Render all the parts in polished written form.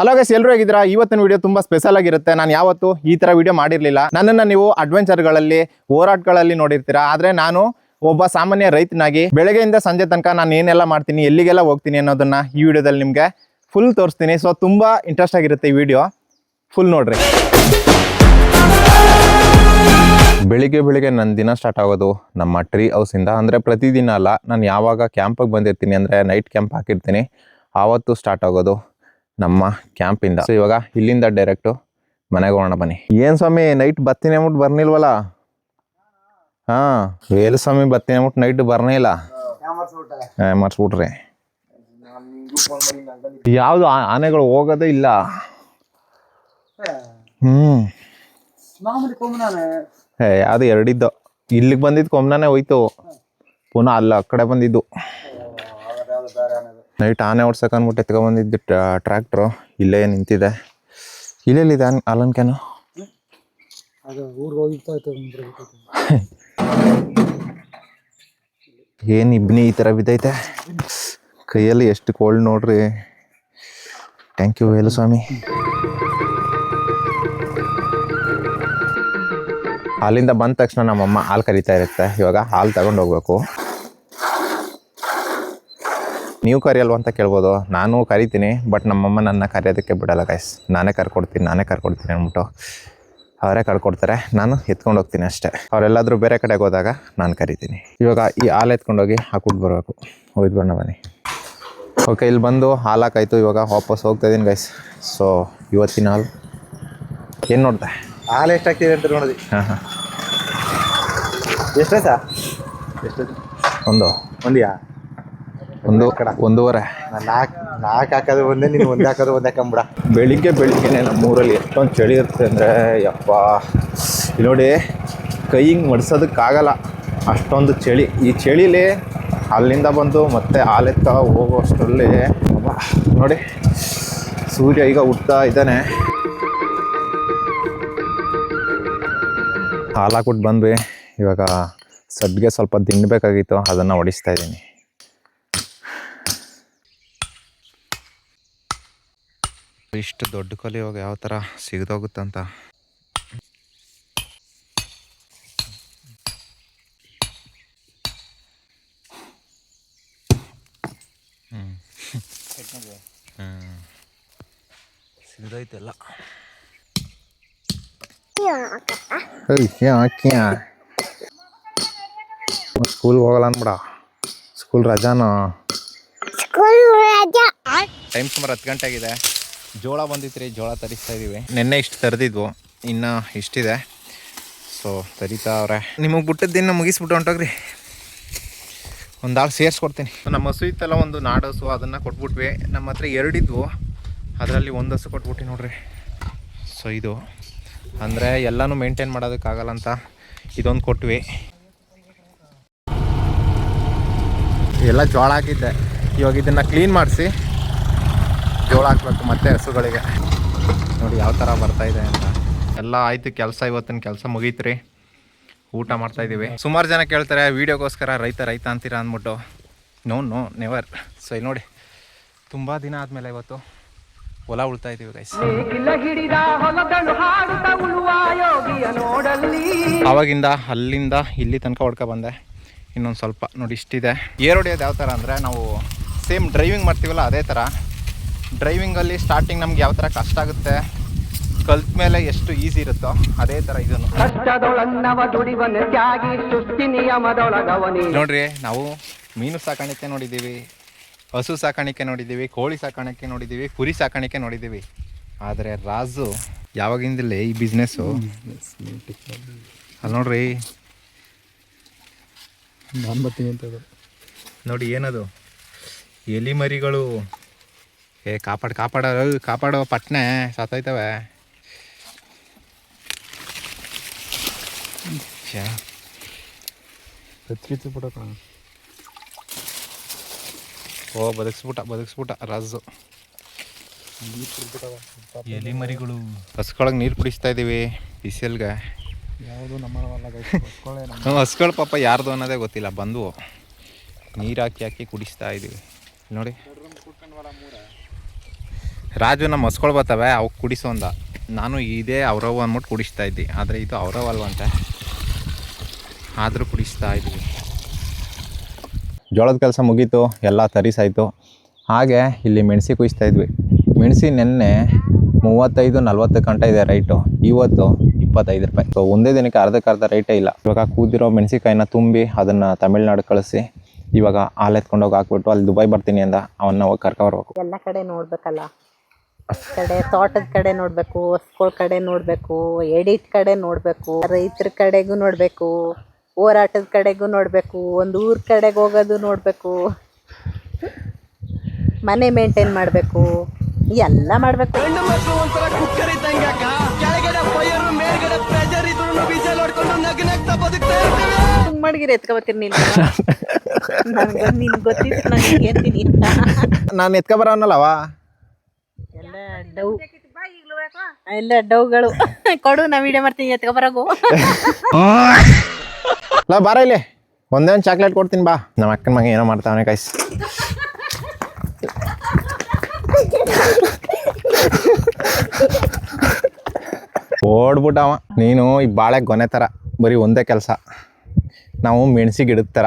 Hello guys, ಎಲ್ಲರೂ ಹೇಗಿದ್ದೀರಾ? ಇವತ್ತಿನ ವಿಡಿಯೋ ತುಂಬಾ ಸ್ಪೆಷಲ್ ಆಗಿರುತ್ತೆ. ನಾನು ಯಾವತ್ತು ಈ ತರ ವಿಡಿಯೋ ಮಾಡಿರಲಿಲ್ಲ. ನನ್ನನ್ನು ನೀವು ಅಡ್ವೆಂಚರ್ಗಳಲ್ಲಿ, ಹೋರಾಟಗಳಲ್ಲಿ ನೋಡಿರ್ತೀರಾ. ಆದರೆ ನಾನು ಒಬ್ಬ ಸಾಮಾನ್ಯ ರೈತನಾಗಿ ಬೆಳಗ್ಗೆಯಿಂದ ಸಂಜೆ ತನಕ ನಾನು ಏನೆಲ್ಲ ಮಾಡ್ತೀನಿ, ಎಲ್ಲಿಗೆಲ್ಲ ಹೋಗ್ತೀನಿ ಅನ್ನೋದನ್ನ ಈ ವಿಡಿಯೋದಲ್ಲಿ ನಿಮಗೆ ಫುಲ್ ತೋರಿಸ್ತೀನಿ. ಸೊ ತುಂಬಾ ಇಂಟ್ರೆಸ್ಟ್ ಆಗಿರುತ್ತೆ ಈ ವಿಡಿಯೋ, ಫುಲ್ ನೋಡ್ರಿ. ಬೆಳಿಗ್ಗೆ ನನ್ನ ದಿನ ಸ್ಟಾರ್ಟ್ ಆಗೋದು ನಮ್ಮ ಟ್ರೀ ಹೌಸಿಂದ. ಅಂದರೆ ಪ್ರತಿದಿನ ಅಲ್ಲ, ನಾನು ಯಾವಾಗ ಕ್ಯಾಂಪಿಗೆ ಬಂದಿರ್ತೀನಿ ಅಂದರೆ ನೈಟ್ ಕ್ಯಾಂಪ್ ಹಾಕಿರ್ತೀನಿ ಆವತ್ತು ಸ್ಟಾರ್ಟ್ ಆಗೋದು ನಮ್ಮ ಕ್ಯಾಂಪಿಂದ. ಸೊ ಇವಾಗ ಇಲ್ಲಿಂದ ಡೈರೆಕ್ಟು ಮನೆಗೆ ಹೋಗೋಣ ಬನ್ನಿ. ಏನು ಸ್ವಾಮಿ ನೈಟ್ ಬರ್ತೀನಿ ಅಂದ್ಬಿಟ್ಟು ಬರ್ನಿಲ್ವಲ್ಲ? ಹಾಂ, ವೇಲು ಸ್ವಾಮಿ ಬರ್ತೀನಿ ಅಂದ್ಬಿಟ್ಟು ನೈಟ್ ಬರ್ನೇ ಇಲ್ಲ. ಮರ್ಸ್ಬಿಟ್ರಿ. ಯಾವುದು ಆನೆಗಳು ಹೋಗೋದೇ ಇಲ್ಲ. ಅದು ಎರಡಿದ್ದು. ಇಲ್ಲಿಗೆ ಬಂದಿದ್ದು ಕೊಮ್ಮನೇ ಹೋಯ್ತು, ಪುನಃ ಅಲ್ಲ ಆ ಕಡೆ ಬಂದಿದ್ದು. ನೈಟ್ ಆನೆ ಓಡ್ಸಕ್ಕೆ ಅಂದ್ಬಿಟ್ಟು ಎತ್ಕೊಂಡ್ಬಂದಿದ್ದು ಟ್ರ್ಯಾಕ್ಟ್ರು ಇಲ್ಲೇ ನಿಂತಿದೆ. ಇಲ್ಲೆಲ್ಲಿದೆ ಅಲ್ಲನ್ ಕ್ಯಾನು? ಏನು ಇಬ್ನಿ ಈ ಥರ ಬಿದ್ದೈತೆ ಕೈಯಲ್ಲಿ, ಎಷ್ಟು ಕೋಲ್ಡ್ ನೋಡ್ರಿ. ಥ್ಯಾಂಕ್ ಯು ವೇಲು ಸ್ವಾಮಿ. ಅಲ್ಲಿಂದ ಬಂದ ತಕ್ಷಣ ನಮ್ಮಮ್ಮ ಹಾಲು ಕರಿತಾ ಇರುತ್ತೆ. ಇವಾಗ ಹಾಲು ತಗೊಂಡು ಹೋಗ್ಬೇಕು. ನೀವು ಕರಿಯಲ್ವ ಅಂತ ಕೇಳ್ಬೋದು. ನಾನು ಕರಿತೀನಿ, ಬಟ್ ನಮ್ಮಮ್ಮ ನನ್ನ ಕರೆಯೋದಕ್ಕೆ ಬಿಡಲ್ಲ ಗೈಸ್. ನಾನೇ ಕರ್ಕೊಡ್ತೀನಿ ಅಂದ್ಬಿಟ್ಟು ಅವರೇ ಕರ್ಕೊಡ್ತಾರೆ, ನಾನು ಎತ್ಕೊಂಡು ಹೋಗ್ತೀನಿ ಅಷ್ಟೇ. ಅವರೆಲ್ಲಾದರೂ ಬೇರೆ ಕಡೆಗೆ ಹೋದಾಗ ನಾನು ಕರಿತೀನಿ. ಇವಾಗ ಈ ಹಾಲು ಎತ್ಕೊಂಡೋಗಿ ಹಾಕ್ಬಿಟ್ಟು ಬರಬೇಕು. ಹೋಯ್ತು ಬಣ್ಣ ಬನ್ನಿ. ಓಕೆ, ಇಲ್ಲಿ ಬಂದು ಹಾಲು ಹಾಕಾಯ್ತು. ಇವಾಗ ವಾಪಸ್ ಹೋಗ್ತಾಯಿದ್ದೀನಿ ಗೈಸ್. ಸೊ ಇವತ್ತಿನ ಹಾಲು ಏನು ನೋಡ್ದೆ? ಹಾಲು ಎಷ್ಟಾಗ್ತಿದೆ ಅಂತ ನೋಡಿದ್ವಿ. ಹಾಂ, ಎಷ್ಟಾಯ್ತಾ? ಒಂದೂವರೆ. ನಾಲ್ಕು ಹಾಕೋದು ಒಂದೇ, ನೀನು ಒಂದೇ ಹಾಕೋದು ಒಂದೇ ಕಂಬಿಡ. ಬೆಳಿಗ್ಗೆನೆ ನಮ್ಮೂರಲ್ಲಿ ಎಷ್ಟೊಂದು ಚಳಿ ಇರುತ್ತೆ ಅಂದರೆ ಯಪ್ಪ. ಇಲ್ಲಿ ನೋಡಿ, ಕೈ ಹಿಂಗೆ ಮಡ್ಸೋದಕ್ಕಾಗಲ್ಲ, ಅಷ್ಟೊಂದು ಚಳಿ. ಈ ಚಳಿಲಿ ಅಲ್ಲಿಂದ ಬಂದು ಮತ್ತೆ ಹಾಲೆತ್ತ ಹೋಗೋಷ್ಟರಲ್ಲಿ ನೋಡಿ ಸೂರ್ಯ ಈಗ ಹುಟ್ತಾ ಇದ್ದಾನೆ. ಹಾಲು ಹಾಕ್ಬಿಟ್ಟು ಬಂದ್ವಿ. ಇವಾಗ ಸಡ್ಗೆ ಸ್ವಲ್ಪ ತಿನ್ನಬೇಕಾಗಿತ್ತು, ಅದನ್ನು ಹೊಡಿಸ್ತಾ ಇದ್ದೀನಿ. ಇಷ್ಟು ದೊಡ್ಡ ಕೊಲಿ ಇವಾಗ ಯಾವ ಥರ ಸಿಗದೋಗುತ್ತಂತ. ಸಿಗದೈತೆಲ್ಲ. ಸ್ಕೂಲ್ಗೆ ಹೋಗಲ್ಲ ಅನ್ಬಿಡ. ಸ್ಕೂಲ್ ರಜಾನ. ಟೈಮ್ ಸುಮಾರು 10 ಗಂಟೆ ಆಗಿದೆ. ಜೋಳ ಬಂದಿತ್ತು, ಜೋಳ ತರಿಸ್ತಾ ಇದ್ದೀವಿ. ನೆನ್ನೆ ಇಷ್ಟು ತರದಿದ್ವು, ಇನ್ನು ಇಷ್ಟಿದೆ. ಸೊ ತರಿತಾ ಅವ್ರೆ. ನಿಮಗೆ ಬಿಟ್ಟದ್ದು ದಿನ ಮುಗಿಸ್ಬಿಟ್ಟು ಹೊಂಟೋಗ್ರಿ. ಒಂದು ಆಳು ಸೇರಿಸ್ಕೊಡ್ತೀನಿ. ನಮ್ಮ ಹಸು ಇತ್ತಲ್ಲ, ಒಂದು ನಾಡು ಹಸು, ಅದನ್ನು ಕೊಟ್ಬಿಟ್ವಿ. ನಮ್ಮ ಹತ್ರ 2 ಇದ್ವು, ಅದರಲ್ಲಿ ಒಂದು ಹಸು ಕೊಟ್ಬಿಟ್ಟು ನೋಡ್ರಿ. ಸೊ ಇದು ಅಂದರೆ ಎಲ್ಲನೂ ಮೇಂಟೈನ್ ಮಾಡೋದಕ್ಕಾಗಲ್ಲ ಅಂತ ಇದೊಂದು ಕೊಟ್ವಿ. ಎಲ್ಲ ಜೋಳ ಹಾಕಿದ್ದೆ. ಇವಾಗ ಇದನ್ನು ಕ್ಲೀನ್ ಮಾಡಿಸಿ ಜೋಳ ಹಾಕ್ಬೇಕು ಮತ್ತೆ ಹಸುಗಳಿಗೆ. ನೋಡಿ ಯಾವ ಥರ ಬರ್ತಾಯಿದೆ ಅಂತ. ಎಲ್ಲ ಆಯಿತು ಕೆಲಸ. ಇವತ್ತಿನ ಕೆಲಸ ಮುಗೀತ್ರಿ. ಊಟ ಮಾಡ್ತಾಯಿದ್ದೀವಿ. ಸುಮಾರು ಜನ ಕೇಳ್ತಾರೆ ವೀಡಿಯೋಗೋಸ್ಕರ ರೈತ ಅಂತೀರಾ ಅಂದ್ಬಿಟ್ಟು. No never. ಸೊ ಇಲ್ಲಿ ನೋಡಿ, ತುಂಬ ದಿನ ಆದಮೇಲೆ ಇವತ್ತು ಹೊಲ ಉಳ್ತಾ ಇದ್ದೀವಿ ಗೈಸ್. ಆವಾಗಿಂದ ಅಲ್ಲಿಂದ ಇಲ್ಲಿ ತನಕ ಹೊಡ್ಕೊ ಬಂದೆ. ಇನ್ನೊಂದು ಸ್ವಲ್ಪ ನೋಡಿ ಇಷ್ಟಿದೆ. ಏರ್ ಹೊಡಿಯೋದು ಯಾವ ಥರ ಅಂದರೆ, ನಾವು ಸೇಮ್ ಡ್ರೈವಿಂಗ್ ಮಾಡ್ತೀವಲ್ಲ ಅದೇ ಥರ. ಡ್ರೈವಿಂಗಲ್ಲಿ ಸ್ಟಾರ್ಟಿಂಗ್ ನಮ್ಗೆ ಯಾವ ಥರ ಕಷ್ಟ ಆಗುತ್ತೆ, ಕಲ್ತ ಮೇಲೆ ಎಷ್ಟು ಈಸಿ ಇರುತ್ತೋ ಅದೇ ಥರ ಇದನ್ನು ನೋಡ್ರಿ. ನಾವು ಮೀನು ಸಾಕಾಣಿಕೆ ನೋಡಿದ್ದೀವಿ, ಹಸು ಸಾಕಾಣಿಕೆ ನೋಡಿದ್ದೀವಿ, ಕೋಳಿ ಸಾಕಾಣಿಕೆ ನೋಡಿದ್ದೀವಿ, ಕುರಿ ಸಾಕಾಣಿಕೆ ನೋಡಿದ್ದೀವಿ. ಆದರೆ ರಾಜು ಯಾವಾಗಿಂದಲೇ ಈ ಬಿಸ್ನೆಸ್ಸು. ಅಲ್ಲಿ ನೋಡ್ರಿ, ನೋಡಿ ಏನದು ಎಲಿ ಮರಿಗಳು. ಕಾಪಾಡೋ ಪಟ್ನೆ ಸತ್ತೋಯ್ತವೆ. ಓ ಬದುಕ್ಸ್ಬಿಟ್ಟ ರಾಜು. ಎಲಿ ಮರಿಗಳು. ಹಸ್ಕೊಳಗೆ ನೀರು ಕುಡಿಸ್ತಾ ಇದ್ದೀವಿ ಬಿಸಿಲ್ಗೆ. ಹಸ್ಗಳು ಪಾಪ ಯಾರ್ದು ಅನ್ನೋದೇ ಗೊತ್ತಿಲ್ಲ, ಬಂದು ನೀರು ಹಾಕಿ ಕುಡಿಸ್ತಾ ಇದ್ದೀವಿ ನೋಡಿ. ರಾಜು ನಮ್ಮ ಹಸ್ಕೊಳ್ ಬರ್ತವೆ ಅವಕ್ಕೆ ಕುಡಿಸೋ ಅಂದ. ನಾನು ಇದೇ ಅವ್ರವ್ ಅಂದ್ಬಿಟ್ಟು ಕುಡಿಸ್ತಾ ಇದ್ದೆ, ಆದರೆ ಇದು ಅವ್ರವಲ್ವಂತೆ, ಆದರೂ ಕುಡಿಸ್ತಾ ಇದ್ವಿ. ಜೋಳದ ಕೆಲಸ ಮುಗೀತು, ಎಲ್ಲ ತರಿಸಾಯಿತು. ಹಾಗೆ ಇಲ್ಲಿ ಮೆಣಸಿ ಕುಯ್ಸ್ತಾ ಇದ್ವಿ. ಮೆಣಸಿ ನೆನ್ನೆ 35-40 ಗಂಟೆ ಇದೆ ರೈಟು, ಇವತ್ತು 25 ರೂಪಾಯಿ. ಸೊ ಒಂದೇ ದಿನಕ್ಕೆ ಅರ್ಧಕ್ಕರ್ಧ ರೈಟೇ ಇಲ್ಲ. ಇವಾಗ ಕೂದಿರೋ ಮೆಣಸಿಕಾಯಿನ ತುಂಬಿ ಅದನ್ನು ತಮಿಳ್ನಾಡು ಕಳಿಸಿ ಇವಾಗ ಹಾಲು ಎತ್ಕೊಂಡೋಗಿ ಹಾಕ್ಬಿಟ್ಟು ಅಲ್ಲಿ ದುಬೈ ಬರ್ತೀನಿ ಅಂದ, ಅವನ್ನ ಹೋಗಿ ಕರ್ಕೊಬರ್ಬೇಕು. ಎಲ್ಲ ಕಡೆ ನೋಡ್ಬೇಕಲ್ಲ, ಕಡೆ ತೋಟದ ಕಡೆ ನೋಡಬೇಕು, ಹೊಸ್ಕೊಳ ಕಡೆ ನೋಡಬೇಕು, ಎಡಿಟ್ ಕಡೆ ನೋಡಬೇಕು, ರೈತರ ಕಡೆಗೂ ನೋಡಬೇಕು, ಹೋರಾಟದ ಕಡೆಗೂ ನೋಡಬೇಕು, ಒಂದು ಊರ ಕಡೆಗೆ ಹೋಗೋದು ನೋಡಬೇಕು, ಮನೆ ಮೇಂಟೈನ್ ಮಾಡಬೇಕು, ಎಲ್ಲ ಮಾಡಬೇಕು. ಮಡಗಿರಿ ಎತ್ಕೊಬತ್ತೀರಿ ನೀನು. ನಿನ್ಗೆ ಗೊತ್ತಿತ್ತು ನಾನು ಹೇಳ್ತೀನಿ ಅಂತ. ನಾನು ಎತ್ಕೊಬರೋನಲ್ಲವ ಎಲ್ಲ ಡವ್, ಎಲ್ಲ ಡವ್ಗಳು ಕೊಡು, ನಾ ವಿಡಿಯೋ ಮಾಡ್ತೀನಿ, ಎತ್ಕೊಬರೋಗು. ಲಾ ಬಾರ ಇಲ್ಲಿ, ಒಂದೇ ಒಂದು ಚಾಕ್ಲೇಟ್ ಕೊಡ್ತೀನಿ ಬಾ. ನಮ್ಮ ಅಕ್ಕನ ಮಗ ಏನೋ ಮಾಡ್ತಾವನೆ ಕಾಯ್ಸ್. ಓಡ್ಬಿಟ್ಟವ. ನೀನು ಈ ಬಾಳೆ ಗೊನೆ ಥರ ಬರೀ ಒಂದೇ ಕೆಲಸ, ನಾವು ಮೆಣಸಿ ಗಿಡದ ಥರ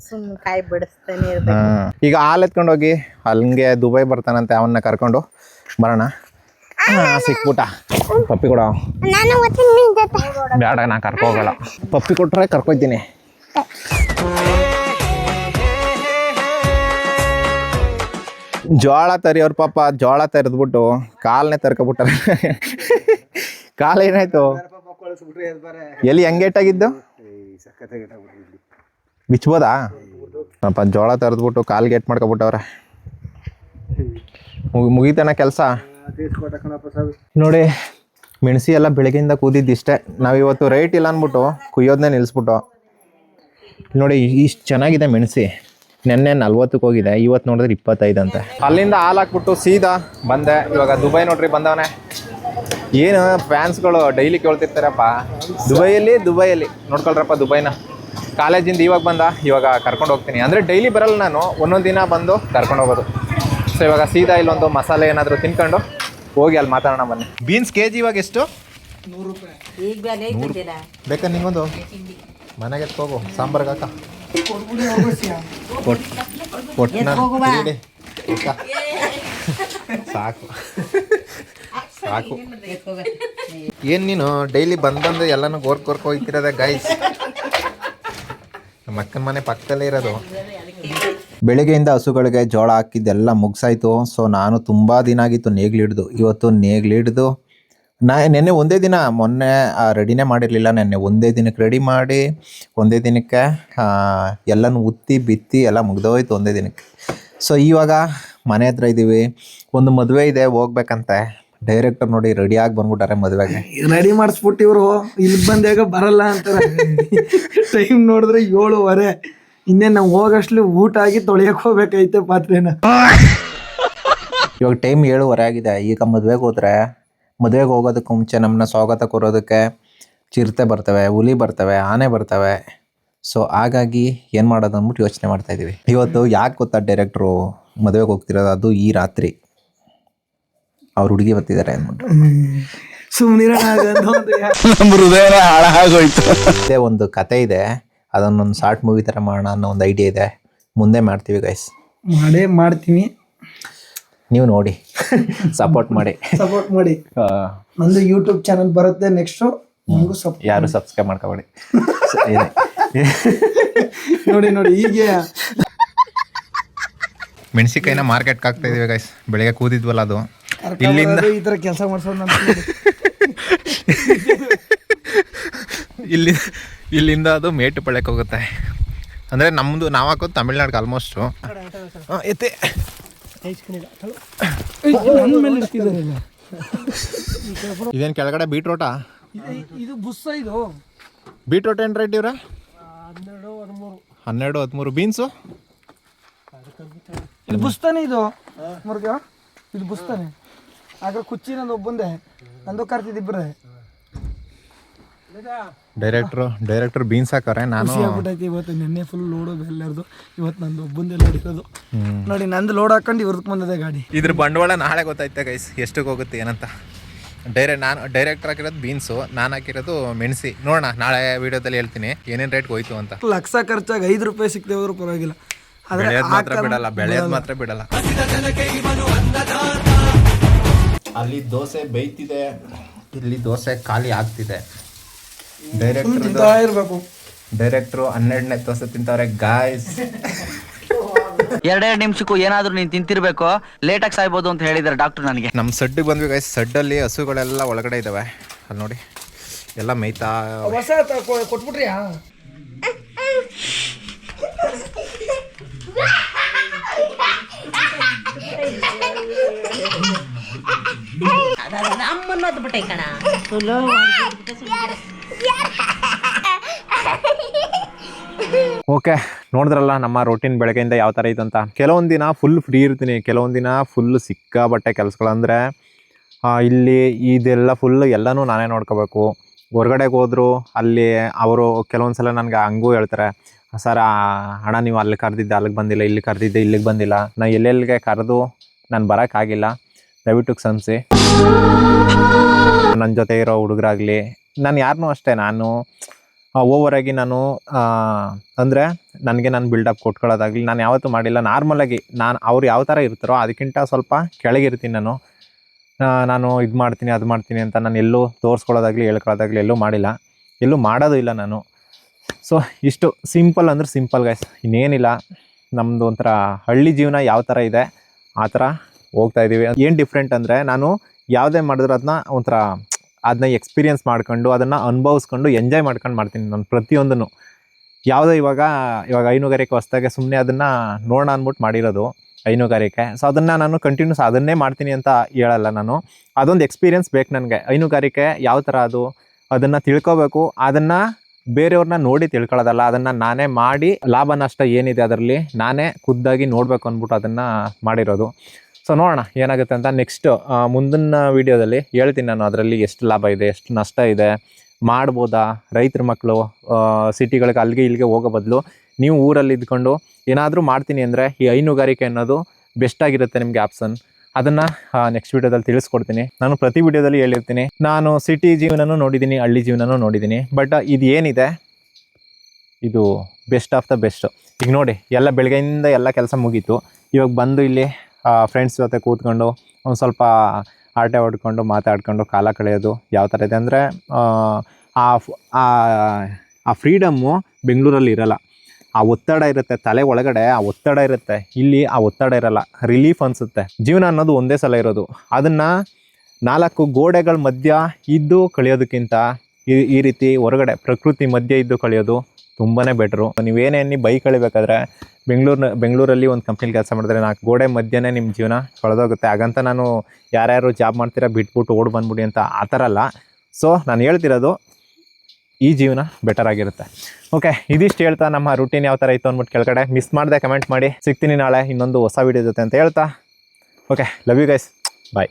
ಸುಮ್ಮನೆ ಕಾಯಿ ಬಿಡಿಸ್ತಾನೆ ಇರ್ಬೇಕು. ಈಗ ಹಾಲು ಎತ್ಕೊಂಡೋಗಿ ಅಲ್ಲಿಗೆ ದುಬೈ ಬರ್ತಾನಂತೆ, ಅವನ್ನ ಕರ್ಕೊಂಡು ಬರೋಣ. ಸಿಕ್ಬಿಟ್ಟ ಪಪ್ಪಿ ಕೊಡ. ಬೇಡ, ನಾ ಕರ್ಕೋಗಲ್ಲ. ಪಪ್ಪಿ ಕೊಟ್ರೆ ಕರ್ಕೊಯ್ತೀನಿ. ಜೋಳ ತರಿಯವ್ರ ಪಾಪ ಜೋಳ ತರಿದ್ಬಿಟ್ಟು ಕಾಲನ್ನೇ ತರ್ಕೊಬಿಟ್ಟಾರೆ. ಕಾಲು ಏನಾಯ್ತು? ಎಲ್ಲಿ ಹೆಂಗೇಟಾಗಿದ್ದು? ಬಿಚ್ಬೋದಾ? ಪಾಪ ಜೋಳ ತರಿದ್ಬಿಟ್ಟು ಕಾಲು ಗೇಟ್ ಮಾಡ್ಕೊಬಿಟ್ಟವ್ರೆ. ಮುಗಿತಾನ ಕೆಲಸ. ನೋಡಿ ಮೆಣಸಿ ಎಲ್ಲ ಬೆಳಗ್ಗೆಯಿಂದ ಕೂದಿದ್ದಿಷ್ಟೇ. ನಾವಿವತ್ತು ರೇಟ್ ಇಲ್ಲ ಅಂದ್ಬಿಟ್ಟು ಕುಯ್ಯೋದನ್ನೇ ನಿಲ್ಲಿಸ್ಬಿಟ್ಟು. ನೋಡಿ ಇಷ್ಟು ಚೆನ್ನಾಗಿದೆ ಮೆಣಸಿ. ನೆನ್ನೆ 40ಕ್ಕೆ ಹೋಗಿದೆ, ಇವತ್ತು ನೋಡಿದ್ರೆ 25 ಅಂತೆ. ಅಲ್ಲಿಂದ ಹಾಲು ಹಾಕ್ಬಿಟ್ಟು ಸೀದಾ ಬಂದೆ. ಇವಾಗ ದುಬೈ ನೋಡ್ರಿ ಬಂದವನೆ. ಏನು ಫ್ಯಾನ್ಸ್ಗಳು ಡೈಲಿ ಕೇಳ್ತಿರ್ತಾರಪ್ಪ, ದುಬೈಯಲ್ಲಿ ನೋಡ್ಕೊಳ್ರಪ್ಪ ದುಬೈನ. ಕಾಲೇಜಿಂದ ಇವಾಗ ಬಂದ, ಇವಾಗ ಕರ್ಕೊಂಡು ಹೋಗ್ತೀನಿ. ಅಂದರೆ ಡೈಲಿ ಬರಲ್ಲ ನಾನು, ಒಂದೊಂದು ದಿನ ಬಂದು ಕರ್ಕೊಂಡು ಹೋಗೋದು. ಸೊ ಇವಾಗ ಸೀದಾ ಇಲ್ಲೊಂದು ಮಸಾಲೆ ಏನಾದರೂ ತಿನ್ಕೊಂಡು ಹೋಗಿ ಅಲ್ಲಿ ಮಾತಾಡೋಣ ಬನ್ನಿ. ಬೀನ್ಸ್ ಕೆ ಜಿ ಇವಾಗ ಎಷ್ಟು? 100 ರೂಪಾಯಿ. ಈಗ ಬೆಲೆ ಐತಂದಿಲ್ಲ. ಬೇಕಾ ನಿಂಗೊಂದು? ಮನೆಗೆ ಎತ್ಕೋಗು, ಸಾಂಬಾರ್ಗೆ ಹಾಕ. ಸಾಕು ಸಾಕು. ಏನು ನೀನು ಡೈಲಿ ಬಂದು ಎಲ್ಲನೂ ಗೋರ್ಕ್ ಹೋಗ್ತಿರೋದೆ ಗೈಸ್. ನಮ್ಮ ಅಕ್ಕನ ಮನೆ ಪಕ್ಕದಲ್ಲೇ ಇರೋದು. ಬೆಳಿಗ್ಗೆಯಿಂದ ಹಸುಗಳಿಗೆ ಜೋಳ ಹಾಕಿದ್ದೆಲ್ಲ ಮುಗಿಸಾಯ್ತು. ಸೊ ನಾನು ತುಂಬ ದಿನ ಆಗಿತ್ತು ನೇಗ್ಲಿಡ್ದು. ಇವತ್ತು ನೇಗ್ಲಿಡ್ದು ನೆನ್ನೆ ಒಂದೇ ದಿನ, ಮೊನ್ನೆ ರೆಡಿನೇ ಮಾಡಿರಲಿಲ್ಲ. ನೆನ್ನೆ ಒಂದೇ ದಿನಕ್ಕೆ ರೆಡಿ ಮಾಡಿ ಒಂದೇ ದಿನಕ್ಕೆ ಎಲ್ಲನೂ ಉತ್ತಿ ಬಿತ್ತಿ ಎಲ್ಲ ಮುಗ್ದೋಯ್ತು ಒಂದೇ ದಿನಕ್ಕೆ. ಸೊ ಇವಾಗ ಮನೆ ಹತ್ರ ಇದ್ದೀವಿ. ಒಂದು ಮದುವೆ ಇದೆ, ಹೋಗ್ಬೇಕಂತೆ. ಡೈರೆಕ್ಟರ್ ನೋಡಿ ರೆಡಿಯಾಗಿ ಬಂದ್ಬಿಟ್ಟಾರೆ ಮದುವೆಗೆ. ರೆಡಿ ಮಾಡಿಸ್ಬಿಟ್ಟು ಇವರು ಇಲ್ಲಿ ಬಂದಾಗ ಬರಲ್ಲ ಅಂತಾರೆ. ಟೈಮ್ ನೋಡಿದ್ರೆ 7:15. ಇನ್ನೇ ನಾವು ಹೋಗಷ್ಟು ಊಟ ಆಗಿ ತೊಳೆಯಕ್ಕೆ ಹೋಗ್ಬೇಕೈತೆ ಪಾತ್ರೆನ. ಇವಾಗ ಟೈಮ್ 7:15 ಆಗಿದೆ. ಈಗ ಮದುವೆಗೆ ಹೋಗೋದಕ್ಕೆ ಮುಂಚೆ ನಮ್ಮನ್ನ ಸ್ವಾಗತ ಕೊರೋದಕ್ಕೆ ಚಿರತೆ ಬರ್ತವೆ, ಹುಲಿ ಬರ್ತವೆ, ಆನೆ ಬರ್ತವೆ. ಸೊ ಹಾಗಾಗಿ ಏನು ಮಾಡೋದು ಅಂದ್ಬಿಟ್ಟು ಯೋಚನೆ ಮಾಡ್ತಾಯಿದ್ದೀವಿ. ಇವತ್ತು ಯಾಕೆ ಗೊತ್ತಾ ಡೈರೆಕ್ಟ್ರು ಮದುವೆಗೆ ಹೋಗ್ತಿರೋದು? ಅದು ಈ ರಾತ್ರಿ ಅವ್ರ ಹುಡುಗಿ ಬರ್ತಿದ್ದಾರೆ ಅಂದ್ಬಿಟ್ಟು. ಅದೇ ಒಂದು ಕತೆ ಇದೆ, ಅದನ್ನೊಂದು ಶಾರ್ಟ್ ಮೂವಿ ಥರ ಮಾಡೋಣ ಅನ್ನೋ ಒಂದು ಐಡಿಯಾ ಇದೆ. ಮುಂದೆ ಮಾಡ್ತೀವಿ ಗೈಸ್, ಮಾಡ್ತೀವಿ. ನೀವು ನೋಡಿ ಸಪೋರ್ಟ್ ಮಾಡಿ. ನಂದು ಯೂಟ್ಯೂಬ್ ಚಾನಲ್ ಬರುತ್ತೆ ನೆಕ್ಸ್ಟು. ಯಾರು ಸಬ್ಸ್ಕ್ರೈಬ್ ಮಾಡ್ಕೊಬೇಡಿ. ನೋಡಿ ಹೀಗೆ ಮೆಣಸಿಕಾಯಿನ ಮಾರ್ಕೆಟ್ಗೆ ಹಾಕ್ತಾ ಇದೀವಿ ಗೈಸ್. ಬೆಳಗ್ಗೆ ಕೂದಿದ್ವಲ್ಲ ಅದು, ಇಲ್ಲಿಂದ ಈ ಥರ ಕೆಲಸ ಮಾಡ್ಸೋದು ಇಲ್ಲಿಂದ ಅದು ಮೇಟುಪಾಳ್ಯಕ್ಕೆ ಹೋಗುತ್ತೆ. ಅಂದರೆ ನಮ್ಮದು ನಾವು ಹಾಕೋದು ತಮಿಳ್ನಾಡಿಗೆ ಆಲ್ಮೋಸ್ಟು. ಎತ್ತೆ ಇದೇನು ಕೆಳಗಡೆ ಬೀಟ್ರೋಟಾ? ಇದು ಬುಸ್ಸ. ಇದು ಬೀಟ್ರೋಟ್ ಏನು ರೇಟ್ ಇವ್ರೆ? 12-13. ಬೀನ್ಸು ಇದು ಬುಸ್ತಾನೆ. ಇದು ಮುರುಗ, ಇದು ಬುಸ್ತಾನೆ. ಆಗ ಕುಚ್ಚಿ ನಂದು ಒಬ್ಬಂದೆ, ನಂದು ಕರ್ತಿದ್ದಿಬ್ಬರೇ. ಡೈರೆಕ್ಟ್ರು ಬೀನ್ಸ್ ಹಾಕವ್ರೆ. ನಾನು ಖುಷಿ ಆಗ್ಬಿಟ್ಟೈತಿ ಇವತ್ತು. ನಿನ್ನೆ ಫುಲ್ ಲೋಡು ಎಲ್ಲರದು, ಇವತ್ತು ನಂದು ಒಬ್ಬಂದೆಲ್ಲ ಹಿಡಿಯೋದು ನೋಡಿ. ನಂದು ಲೋಡ್ ಹಾಕೊಂಡು ಇವ್ರದಕ್ಕೆ ಬಂದಿದೆ ಗಾಡಿ. ಇದ್ರ ಬಂಡವಾಳ ನಾಳೆ ಗೊತ್ತಾಯ್ತಾ ಗೈಸ್ ಎಷ್ಟಕ್ಕೆ ಹೋಗುತ್ತೆ ಏನಂತ. ನಾನು ಡೈರೆಕ್ಟ್ರ್ ಹಾಕಿರೋದು ಬೀನ್ಸು, ನಾನು ಹಾಕಿರೋದು ಮೆಣಸಿ. ನೋಡೋಣ ನಾಳೆ ವೀಡಿಯೋದಲ್ಲಿ ಹೇಳ್ತೀನಿ ಏನೇನು ರೇಟ್ಗೆ ಹೋಯ್ತು ಅಂತ. ಲಕ್ಷ ಖರ್ಚಾಗಿ 5 ರೂಪಾಯಿ ಸಿಕ್ತೇ ಹೋದ್ರೂ ಪರವಾಗಿಲ್ಲ. ಬೆಳೆಯೋದು ಮಾತ್ರ ಬಿಡಲ್ಲ, ಬೆಳೆಯೋದು ಮಾತ್ರ ಬಿಡಲ್ಲ. ಅಲ್ಲಿ ದೋಸೆ ಬೇಯ್ತಿದೆ, ಇಲ್ಲಿ ದೋಸೆ ಖಾಲಿ ಆಗ್ತಿದೆ. ಡೈರೆಕ್ಟ್ರು 12ನೇ ದೋಸೆ ತಿಂತವ್ರೆ ಗಾಯ್ಸ್. 2 ನಿಮಿಷಕ್ಕೂ ಏನಾದ್ರೂ ನೀನ್ ತಿಂತಿರ್ಬೇಕು, ಲೇಟಾಗಿ ಸಾಯ್ಬೋದು ಅಂತ ಹೇಳಿದಾರೆ ಡಾಕ್ಟರ್ ನನಗೆ. ನಮ್ಮ ಸಡ್ಡಿಗೆ ಬಂದ್ವಿ ಗೈಸ್. ಸಡ್ಡಲ್ಲಿ ಹಸುಗಳೆಲ್ಲ ಒಳಗಡೆ ಇದ್ದಾವೆ, ಅಲ್ಲಿ ನೋಡಿ ಎಲ್ಲ ಮೇಯ್ತಾ. ಕೊಟ್ಬಿಟ್ರಿಯಾ? ಅಮ್ಮನ್ನೋದು ಬಿಟ್ಟೆ ಕಣ. ಓಕೆ, ನೋಡಿದ್ರಲ್ಲ ನಮ್ಮ ರೂಟೀನ್ ಬೆಳಗ್ಗೆಯಿಂದ ಯಾವ ಥರ ಇತ್ತು ಅಂತ. ಕೆಲವೊಂದು ದಿನ ಫುಲ್ ಫ್ರೀ ಇರ್ತೀನಿ, ಕೆಲವೊಂದು ದಿನ ಫುಲ್ ಸಿಕ್ಕಾಬಟ್ಟೆ ಕೆಲಸಗಳು. ಅಂದರೆ ಇಲ್ಲಿ ಇದೆಲ್ಲ ಫುಲ್ ಎಲ್ಲನೂ ನಾನೇ ನೋಡ್ಕೋಬೇಕು. ಹೊರ್ಗಡೆಗೆ ಹೋದ್ರು ಅಲ್ಲಿ ಅವರು ಕೆಲವೊಂದು ಸಲ ನನಗೆ ಹಂಗೂ ಹೇಳ್ತಾರೆ, ಸರ್ ಅಣ್ಣ ನೀವು ಅಲ್ಲಿ ಕರೆದಿದ್ದೆ ಅಲ್ಲಿಗೆ ಬಂದಿಲ್ಲ, ಇಲ್ಲಿ ಕರೆದಿದ್ದೆ ಇಲ್ಲಿಗೆ ಬಂದಿಲ್ಲ. ನಾನು ಎಲ್ಲೆಲ್ಲಿಗೆ ಕರೆದು ನಾನು ಬರೋಕ್ಕಾಗಿಲ್ಲ, ದಯವಿಟ್ಟು ಕ್ಷಮಿಸಿ. ನನ್ನ ಜೊತೆ ಇರೋ ಹುಡುಗರಾಗಲಿ, ನಾನು ಯಾರನ್ನೂ ಅಷ್ಟೇ, ನಾನು ಓವರಾಗಿ ನಾನು ಅಂದರೆ ನನಗೆ ನಾನು ಬಿಲ್ಡಪ್ ಕೊಟ್ಕೊಳ್ಳೋದಾಗಲಿ ನಾನು ಯಾವತ್ತೂ ಮಾಡಿಲ್ಲ. ನಾರ್ಮಲಾಗಿ ನಾನು ಅವ್ರು ಯಾವ ಥರ ಇರ್ತಾರೋ ಅದಕ್ಕಿಂತ ಸ್ವಲ್ಪ ಕೆಳಗಿರ್ತೀನಿ ನಾನು ಇದು ಮಾಡ್ತೀನಿ ಅದು ಮಾಡ್ತೀನಿ ಅಂತ ನಾನು ಎಲ್ಲೂ ತೋರಿಸ್ಕೊಳ್ಳೋದಾಗಲಿ ಹೇಳ್ಕೊಳ್ಳೋದಾಗಲಿ ಎಲ್ಲೂ ಮಾಡಿಲ್ಲ, ಎಲ್ಲೂ ಮಾಡೋದು ಇಲ್ಲ ನಾನು. ಸೊ ಇಷ್ಟು ಸಿಂಪಲ್ ಅಂದರೆ ಸಿಂಪಲ್ ಗೈಸ್, ಇನ್ನೇನಿಲ್ಲ. ನಮ್ಮದು ಒಂಥರ ಹಳ್ಳಿ ಜೀವನ ಯಾವ ಥರ ಇದೆ ಆ ಥರ ಹೋಗ್ತಾಯಿದ್ದೀವಿ. ಏನು ಡಿಫ್ರೆಂಟ್ ಅಂದರೆ ನಾನು ಯಾವುದೇ ಮಾಡಿದ್ರು ಅದನ್ನ ಎಕ್ಸ್ಪೀರಿಯೆನ್ಸ್ ಮಾಡ್ಕೊಂಡು ಅದನ್ನು ಅನುಭವಿಸ್ಕೊಂಡು ಎಂಜಾಯ್ ಮಾಡ್ಕೊಂಡು ಮಾಡ್ತೀನಿ ನಾನು ಪ್ರತಿಯೊಂದನ್ನು. ಯಾವುದೋ ಇವಾಗ ಹೈನುಗಾರಿಕೆ ಹೊಸ್ದಾಗೆ ಸುಮ್ಮನೆ ಅದನ್ನು ನೋಡೋಣ ಅಂದ್ಬಿಟ್ಟು ಮಾಡಿರೋದು ಹೈನುಗಾರಿಕೆ. ಸೊ ಅದನ್ನು ನಾನು ಕಂಟಿನ್ಯೂಸ್ ಅದನ್ನೇ ಮಾಡ್ತೀನಿ ಅಂತ ಹೇಳಲ್ಲ ನಾನು. ಅದೊಂದು ಎಕ್ಸ್ಪೀರಿಯೆನ್ಸ್ ಬೇಕು ನನಗೆ. ಹೈನುಗಾರಿಕೆ ಯಾವ ಥರ ಅದನ್ನು ತಿಳ್ಕೊಬೇಕು, ಅದನ್ನು ಬೇರೆಯವ್ರನ್ನ ನೋಡಿ ತಿಳ್ಕೊಳ್ಳೋದಲ್ಲ, ಅದನ್ನು ನಾನೇ ಮಾಡಿ ಲಾಭ ನಷ್ಟ ಏನಿದೆ ಅದರಲ್ಲಿ ನಾನೇ ಖುದ್ದಾಗಿ ನೋಡಬೇಕು ಅಂದ್ಬಿಟ್ಟು ಅದನ್ನು ಮಾಡಿರೋದು. ಸೊ ನೋಡೋಣ ಏನಾಗುತ್ತೆ ಅಂತ. ನೆಕ್ಸ್ಟ್ ಮುಂದಿನ ವೀಡಿಯೋದಲ್ಲಿ ಹೇಳ್ತೀನಿ ನಾನು ಅದರಲ್ಲಿ ಎಷ್ಟು ಲಾಭ ಇದೆ ಎಷ್ಟು ನಷ್ಟ ಇದೆ, ಮಾಡ್ಬೋದಾ. ರೈತರ ಮಕ್ಕಳು ಸಿಟಿಗಳಿಗೆ ಅಲ್ಲಿಗೆ ಇಲ್ಲಿಗೆ ಹೋಗೋ ಬದಲು ನೀವು ಊರಲ್ಲಿ ಇದ್ಕೊಂಡು ಏನಾದರೂ ಮಾಡ್ತೀನಿ ಅಂದರೆ ಈ ಹೈನುಗಾರಿಕೆ ಅನ್ನೋದು ಬೆಸ್ಟಾಗಿರುತ್ತೆ ನಿಮಗೆ ಆಪ್ಷನ್. ಅದನ್ನು ನೆಕ್ಸ್ಟ್ ವೀಡಿಯೋದಲ್ಲಿ ತಿಳಿಸ್ಕೊಡ್ತೀನಿ. ನಾನು ಪ್ರತಿ ವೀಡಿಯೋದಲ್ಲಿ ಹೇಳಿರ್ತೀನಿ, ನಾನು ಸಿಟಿ ಜೀವನನೂ ನೋಡಿದ್ದೀನಿ, ಹಳ್ಳಿ ಜೀವನನೂ ನೋಡಿದ್ದೀನಿ. ಬಟ್ ಇದು ಏನಿದೆ ಇದು ಬೆಸ್ಟ್ ಆಫ್ ದ ಬೆಸ್ಟ್. ಈಗ ನೋಡಿ ಎಲ್ಲ ಬೆಳಗ್ಗೆಯಿಂದ ಎಲ್ಲ ಕೆಲಸ ಮುಗೀತು, ಇವಾಗ ಬಂದು ಇಲ್ಲಿ ಫ್ರೆಂಡ್ಸ್ ಜೊತೆ ಕೂತ್ಕೊಂಡು ಒಂದು ಸ್ವಲ್ಪ ಆಟೆ ಹೊಡ್ಕೊಂಡು ಮಾತಾಡ್ಕೊಂಡು ಕಾಲ ಕಳೆಯೋದು ಯಾವ ಥರ ಇದೆ ಅಂದರೆ ಆ ಫ್ರೀಡಮ್ಮು ಬೆಂಗಳೂರಲ್ಲಿ ಇರೋಲ್ಲ. ಆ ಒತ್ತಡ ಇರುತ್ತೆ ತಲೆ ಒಳಗಡೆ, ಆ ಒತ್ತಡ ಇರುತ್ತೆ. ಇಲ್ಲಿ ಆ ಒತ್ತಡ ಇರಲ್ಲ, ರಿಲೀಫ್ ಅನಿಸುತ್ತೆ. ಜೀವನ ಅನ್ನೋದು ಒಂದೇ ಸಲ ಇರೋದು. ಅದನ್ನು 4 ಗೋಡೆಗಳ ಮಧ್ಯ ಇದ್ದು ಕಳೆಯೋದಕ್ಕಿಂತ ಈ ರೀತಿ ಹೊರಗಡೆ ಪ್ರಕೃತಿ ಮಧ್ಯೆ ಇದ್ದು ಕಳೆಯೋದು ತುಂಬಾ ಬೆಟ್ರು. ನೀವೇನೇ ಬೈಕ್ ಕಳಿಬೇಕಾದ್ರೆ ಬೆಂಗಳೂರಲ್ಲಿ ಒಂದು ಕಂಪ್ನಿಲಿ ಕೆಲಸ ಮಾಡಿದ್ರೆ 4 ಗೋಡೆ ಮಧ್ಯೆನೇ ನಿಮ್ಮ ಜೀವನ ಕಳೆದೋಗುತ್ತೆ. ಹಾಗಂತ ನಾನು ಯಾರ್ಯಾರು ಜಾಬ್ ಮಾಡ್ತೀರಾ ಬಿಟ್ಬಿಟ್ಟು ಓಡ್ ಬಂದ್ಬಿಡಿ ಅಂತ ಆ ಥರ ಅಲ್ಲ. ಸೊ ನಾನು ಹೇಳ್ತಿರೋದು ಈ ಜೀವನ ಬೆಟರ್ ಆಗಿರುತ್ತೆ. ಓಕೆ, ಇದಿಷ್ಟು ಹೇಳ್ತಾ ನಮ್ಮ ರೂಟೀನ್ ಯಾವ ಥರ ಇತ್ತು ಅಂದ್ಬಿಟ್ಟು ಕೆಳಗಡೆ ಮಿಸ್ ಮಾಡದೆ ಕಮೆಂಟ್ ಮಾಡಿ. ಸಿಗ್ತೀನಿ ನಾಳೆ ಇನ್ನೊಂದು ಹೊಸ ವೀಡಿಯೋ ಜೊತೆ ಅಂತ ಹೇಳ್ತಾ. Okay, love you guys, bye.